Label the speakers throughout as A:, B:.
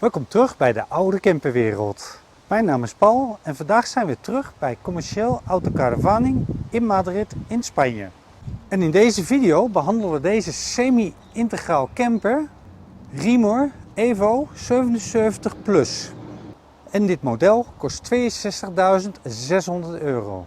A: Welkom terug bij de oude camperwereld. Mijn naam is Paul en vandaag zijn we terug bij Commercieel Autocaravaning in Madrid in Spanje. En in deze video behandelen we deze semi-integraal camper Rimor Evo 77 Plus. En dit model kost €62.600.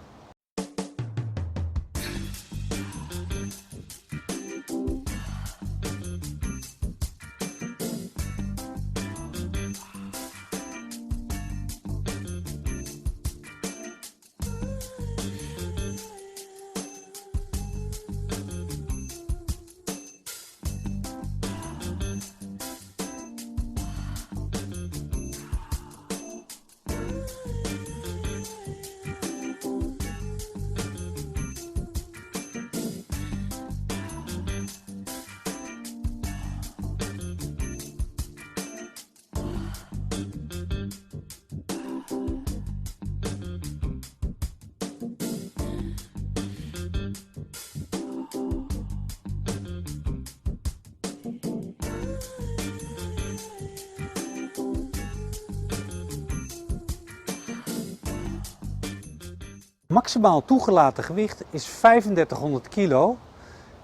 A: Maximaal toegelaten gewicht is 3500 kilo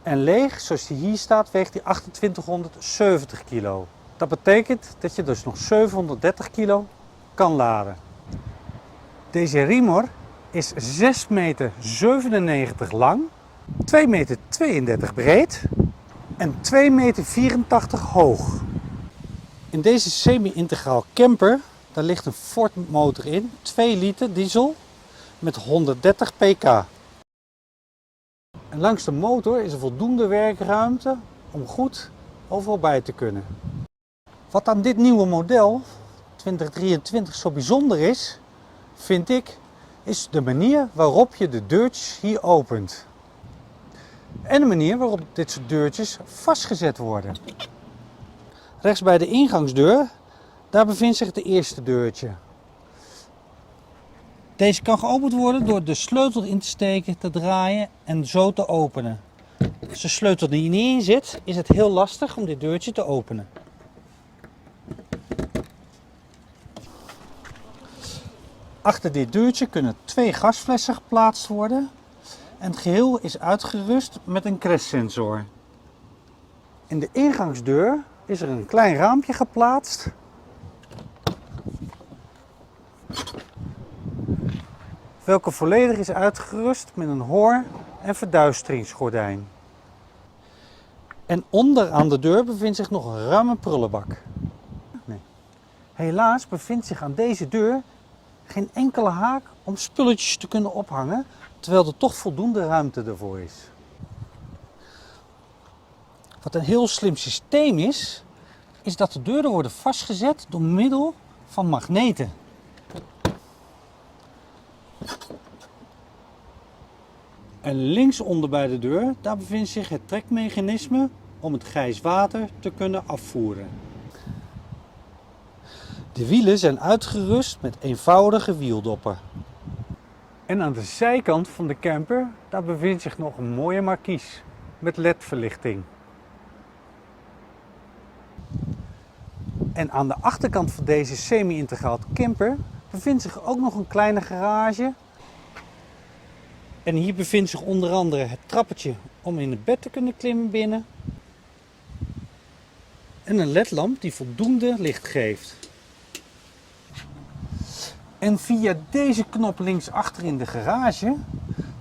A: en leeg, zoals die hier staat, weegt hij 2870 kilo. Dat betekent dat je dus nog 730 kilo kan laden. Deze Rimor is 6,97 meter lang, 2,32 meter breed en 2,84 meter hoog. In deze semi-integraal camper daar ligt een Ford motor in, 2 liter diesel met 130 pk. En langs de motor is er voldoende werkruimte om goed overal bij te kunnen. Wat aan dit nieuwe model 2023 zo bijzonder is, vind ik, is de manier waarop je de deurtjes hier opent. En de manier waarop dit soort deurtjes vastgezet worden. Rechts bij de ingangsdeur, daar bevindt zich het eerste deurtje. Deze kan geopend worden door de sleutel in te steken, te draaien en zo te openen. Als de sleutel er niet in zit, is het heel lastig om dit deurtje te openen. Achter dit deurtje kunnen 2 gasflessen geplaatst worden en het geheel is uitgerust met een crashtsensor. In de ingangsdeur is er een klein raampje geplaatst. Welke volledig is uitgerust met een hoor- en verduisteringsgordijn. En onder aan de deur bevindt zich nog een ruime prullenbak. Helaas bevindt zich aan deze deur geen enkele haak om spulletjes te kunnen ophangen, terwijl er toch voldoende ruimte ervoor is. Wat een heel slim systeem is, is dat de deuren worden vastgezet door middel van magneten. En linksonder bij de deur, daar bevindt zich het trekmechanisme om het grijs water te kunnen afvoeren. De wielen zijn uitgerust met eenvoudige wieldoppen. En aan de zijkant van de camper, daar bevindt zich nog een mooie markies met LED-verlichting. En aan de achterkant van deze semi-integraal camper bevindt zich ook nog een kleine garage. En hier bevindt zich onder andere het trappetje om in het bed te kunnen klimmen binnen. En een ledlamp die voldoende licht geeft. En via deze knop linksachter in de garage,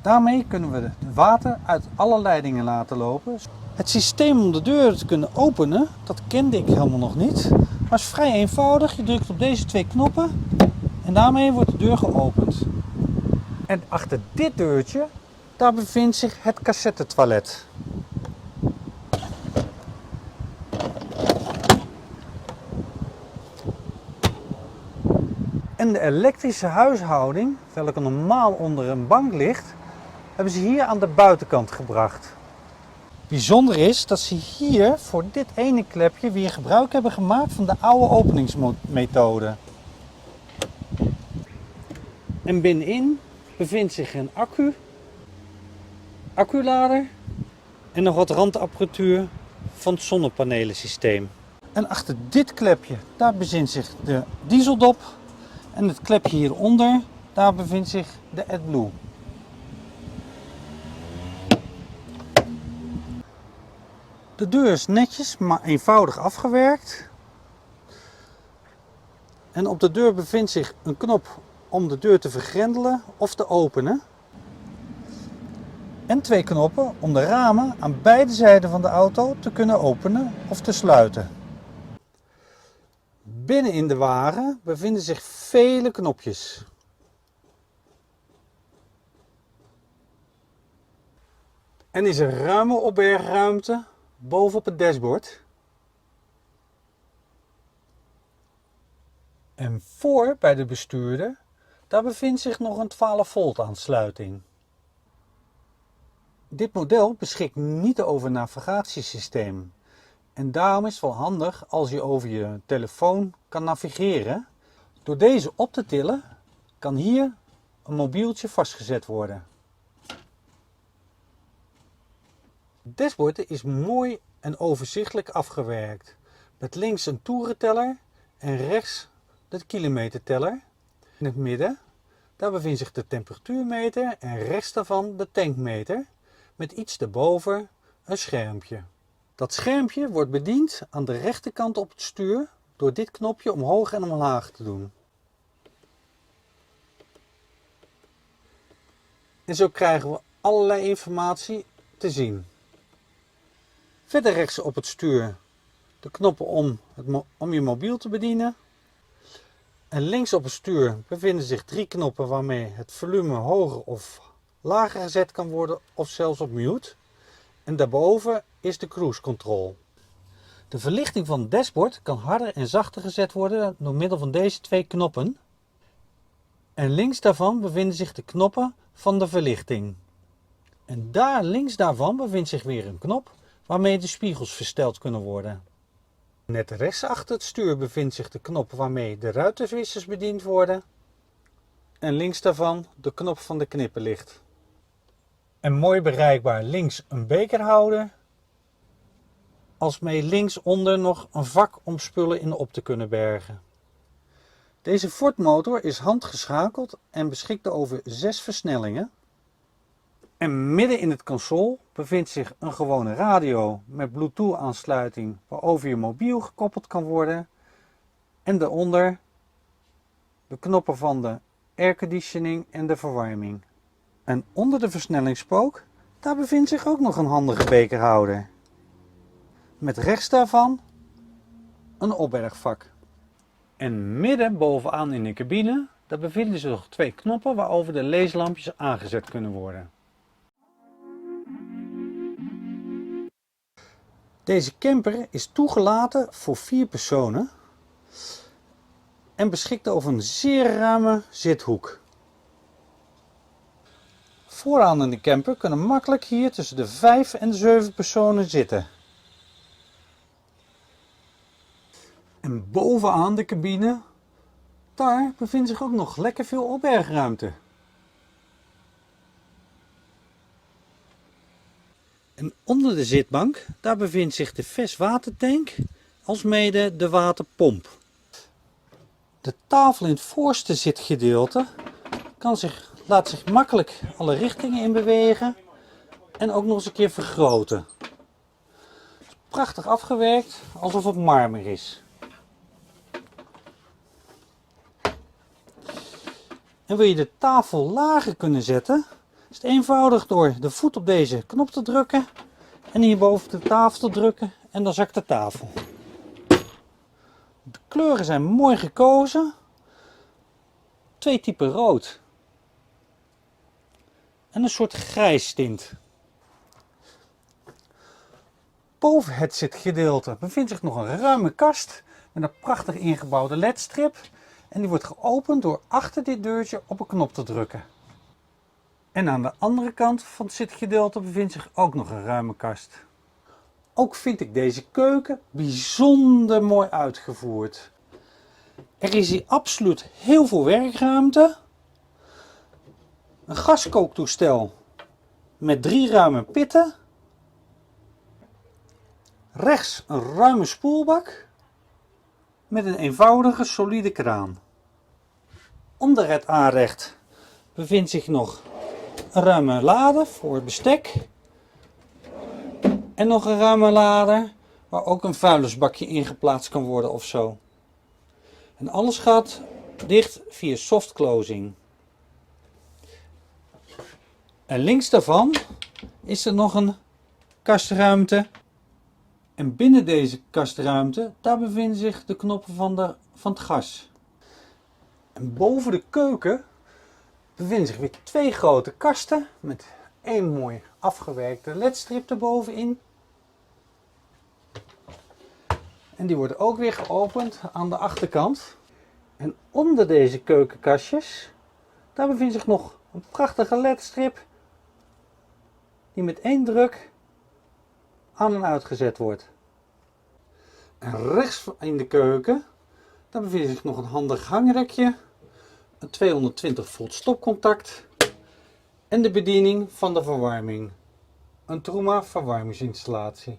A: daarmee kunnen we het water uit alle leidingen laten lopen. Het systeem om de deur te kunnen openen, dat kende ik helemaal nog niet. Maar is vrij eenvoudig. Je drukt op deze 2 knoppen en daarmee wordt de deur geopend. En achter dit deurtje, daar bevindt zich het cassettetoilet. En de elektrische huishouding, welke normaal onder een bank ligt, hebben ze hier aan de buitenkant gebracht. Bijzonder is dat ze hier voor dit ene klepje weer gebruik hebben gemaakt van de oude openingsmethode. En binnenin bevindt zich een acculader en nog wat randapparatuur van het zonnepanelensysteem. En achter dit klepje, daar bevindt zich de dieseldop. En het klepje hieronder, daar bevindt zich de AdBlue. De deur is netjes, maar eenvoudig afgewerkt. En op de deur bevindt zich een knop om de deur te vergrendelen of te openen. En 2 knoppen om de ramen aan beide zijden van de auto te kunnen openen of te sluiten. Binnen in de wagen bevinden zich vele knopjes. En is er ruime opbergruimte bovenop het dashboard. En voor bij de bestuurder, daar bevindt zich nog een 12 volt aansluiting. Dit model beschikt niet over een navigatiesysteem. En daarom is het wel handig als je over je telefoon kan navigeren. Door deze op te tillen kan hier een mobieltje vastgezet worden. Het dashboard is mooi en overzichtelijk afgewerkt. Met links een toerenteller en rechts de kilometerteller. In het midden daar bevindt zich de temperatuurmeter en rechts daarvan de tankmeter. Met iets daarboven een schermpje. Dat schermpje wordt bediend aan de rechterkant op het stuur door dit knopje omhoog en omlaag te doen. En zo krijgen we allerlei informatie te zien. Verder rechts op het stuur de knoppen om je mobiel te bedienen. En links op het stuur bevinden zich 3 knoppen waarmee het volume hoger of lager gezet kan worden of zelfs op mute. En daarboven is de cruise control. De verlichting van het dashboard kan harder en zachter gezet worden door middel van deze 2 knoppen. En links daarvan bevinden zich de knoppen van de verlichting. En daar links daarvan bevindt zich weer een knop waarmee de spiegels versteld kunnen worden. Net rechts achter het stuur bevindt zich de knop waarmee de ruitenwissers bediend worden. En links daarvan de knop van de knipperlicht. En mooi bereikbaar links een bekerhouder. Alsmede linksonder nog een vak om spullen in op te kunnen bergen. Deze Ford motor is handgeschakeld en beschikt over 6 versnellingen. En midden in het console bevindt zich een gewone radio met Bluetooth aansluiting waarover je mobiel gekoppeld kan worden. En daaronder de knoppen van de airconditioning en de verwarming. En onder de versnellingspook, daar bevindt zich ook nog een handige bekerhouder. Met rechts daarvan een opbergvak. En midden bovenaan in de cabine, daar bevinden zich nog 2 knoppen waarover de leeslampjes aangezet kunnen worden. Deze camper is toegelaten voor 4 personen en beschikt over een zeer ruime zithoek. Vooraan in de camper kunnen makkelijk hier tussen de 5 en 7 personen zitten. En bovenaan de cabine, daar bevindt zich ook nog lekker veel opbergruimte. En onder de zitbank, daar bevindt zich de verswatertank, alsmede de waterpomp. De tafel in het voorste zitgedeelte laat zich makkelijk alle richtingen in bewegen en ook nog eens een keer vergroten. Prachtig afgewerkt, alsof het marmer is. En wil je de tafel lager kunnen zetten, is het eenvoudig door de voet op deze knop te drukken en hier boven de tafel te drukken en dan zakt de tafel. De kleuren zijn mooi gekozen. 2 typen rood en een soort grijs tint. Boven het zitgedeelte bevindt zich nog een ruime kast met een prachtig ingebouwde ledstrip. En die wordt geopend door achter dit deurtje op een knop te drukken. En aan de andere kant van het zitgedeelte bevindt zich ook nog een ruime kast. Ook vind ik deze keuken bijzonder mooi uitgevoerd. Er is hier absoluut heel veel werkruimte. Een gaskooktoestel met 3 ruime pitten. Rechts een ruime spoelbak. met een eenvoudige solide kraan. Onder het aanrecht bevindt zich nog een ruime lade voor het bestek. En nog een ruime lade waar ook een vuilnisbakje in geplaatst kan worden of zo. En alles gaat dicht via soft closing. En links daarvan is er nog een kastruimte. En binnen deze kastruimte, daar bevinden zich de knoppen van het gas. En boven de keuken bevinden zich weer twee grote kasten met één mooi afgewerkte ledstrip erbovenin. En die worden ook weer geopend aan de achterkant. En onder deze keukenkastjes, daar bevindt zich nog een prachtige ledstrip die met één druk aan en uitgezet wordt. En rechts in de keuken, daar bevindt zich nog een handig hangrekje, een 220 volt stopcontact en de bediening van de verwarming. Een Truma verwarmingsinstallatie.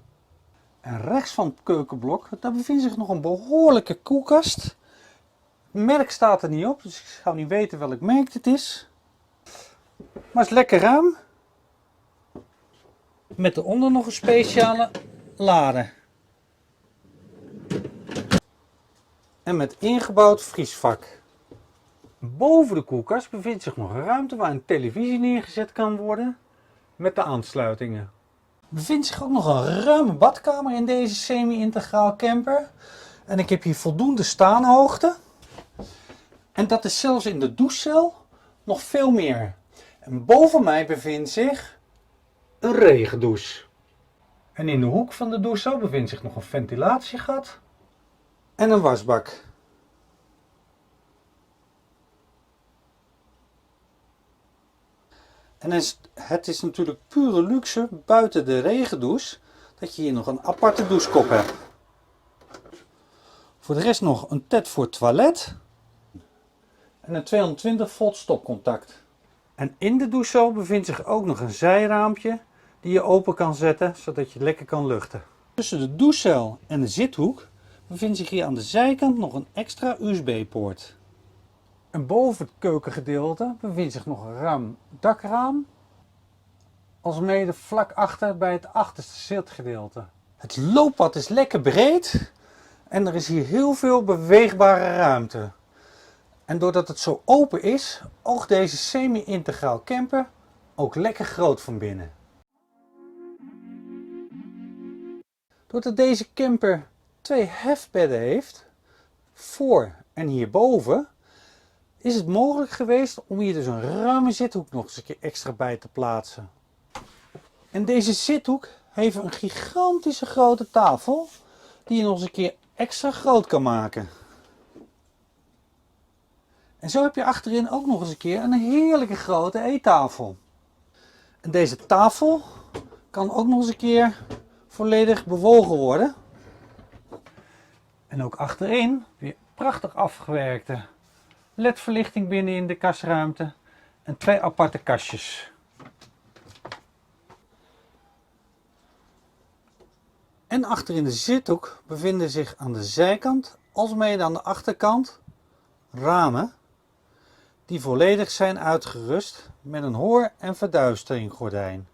A: En rechts van het keukenblok, daar bevindt zich nog een behoorlijke koelkast. Het merk staat er niet op, dus ik zou niet weten welk merk het is. Maar het is lekker ruim. Met eronder nog een speciale lade. En met ingebouwd vriesvak. Boven de koelkast bevindt zich nog een ruimte waar een televisie neergezet kan worden met de aansluitingen. Er bevindt zich ook nog een ruime badkamer in deze semi-integraal camper. En ik heb hier voldoende staanhoogte. En dat is zelfs in de douchecel nog veel meer. En boven mij bevindt zich een regendouche. En in de hoek van de douchecel bevindt zich nog een ventilatiegat en een wasbak. En het is natuurlijk pure luxe buiten de regendouche dat je hier nog een aparte douchekop hebt. Voor de rest nog een TED voor het toilet en een 220 volt stopcontact. En in de douchecel bevindt zich ook nog een zijraampje die je open kan zetten zodat je lekker kan luchten. Tussen de douchecel en de zithoek bevindt zich hier aan de zijkant nog een extra USB-poort. En boven het keukengedeelte bevindt zich nog een ruim dakraam, alsmede vlak achter bij het achterste zitgedeelte. Het looppad is lekker breed en er is hier heel veel beweegbare ruimte. En doordat het zo open is, oogt deze semi-integraal camper ook lekker groot van binnen. Doordat deze camper twee hefbedden heeft, voor en hierboven, is het mogelijk geweest om hier dus een ruime zithoek nog eens een keer extra bij te plaatsen. En deze zithoek heeft een gigantische grote tafel die je nog eens een keer extra groot kan maken. En zo heb je achterin ook nog eens een keer een heerlijke grote eettafel. En deze tafel kan ook nog eens een keer volledig bewogen worden. En ook achterin weer prachtig afgewerkte LED-verlichting binnen in de kastruimte en twee aparte kastjes. En achter in de zithoek bevinden zich aan de zijkant, alsmede aan de achterkant, ramen die volledig zijn uitgerust met een hoor- en verduisteringsgordijn.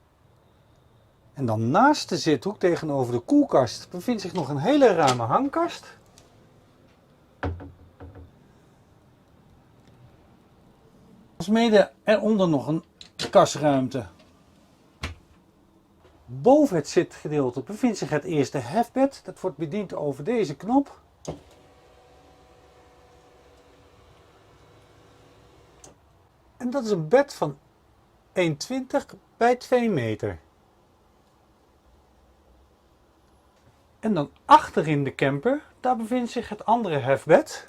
A: En dan naast de zithoek tegenover de koelkast bevindt zich nog een hele ruime hangkast. Alsmede eronder nog een kastruimte. Boven het zitgedeelte bevindt zich het eerste hefbed. Dat wordt bediend over deze knop. En dat is een bed van 1,20 bij 2 meter. En dan achterin de camper, daar bevindt zich het andere hefbed.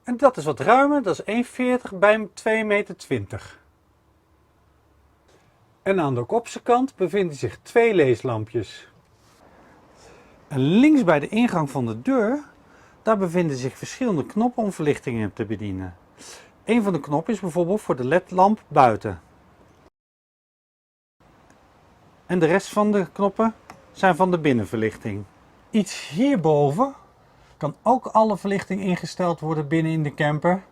A: En dat is wat ruimer, dat is 1,40 bij 2,20 meter. En aan de kopse kant bevinden zich twee leeslampjes. En links bij de ingang van de deur, daar bevinden zich verschillende knoppen om verlichtingen te bedienen. Een van de knoppen is bijvoorbeeld voor de LED-lamp buiten. En de rest van de knoppen zijn van de binnenverlichting. Iets hierboven kan ook alle verlichting ingesteld worden binnen in de camper.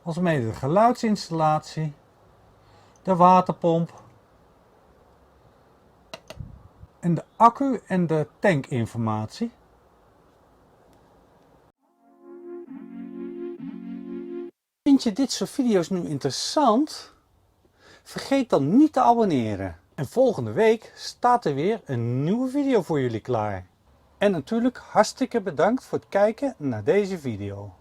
A: Alsmede de geluidsinstallatie, de waterpomp en de accu en de tankinformatie. Vind je dit soort video's nu interessant? Vergeet dan niet te abonneren. En volgende week staat er weer een nieuwe video voor jullie klaar. En natuurlijk hartstikke bedankt voor het kijken naar deze video.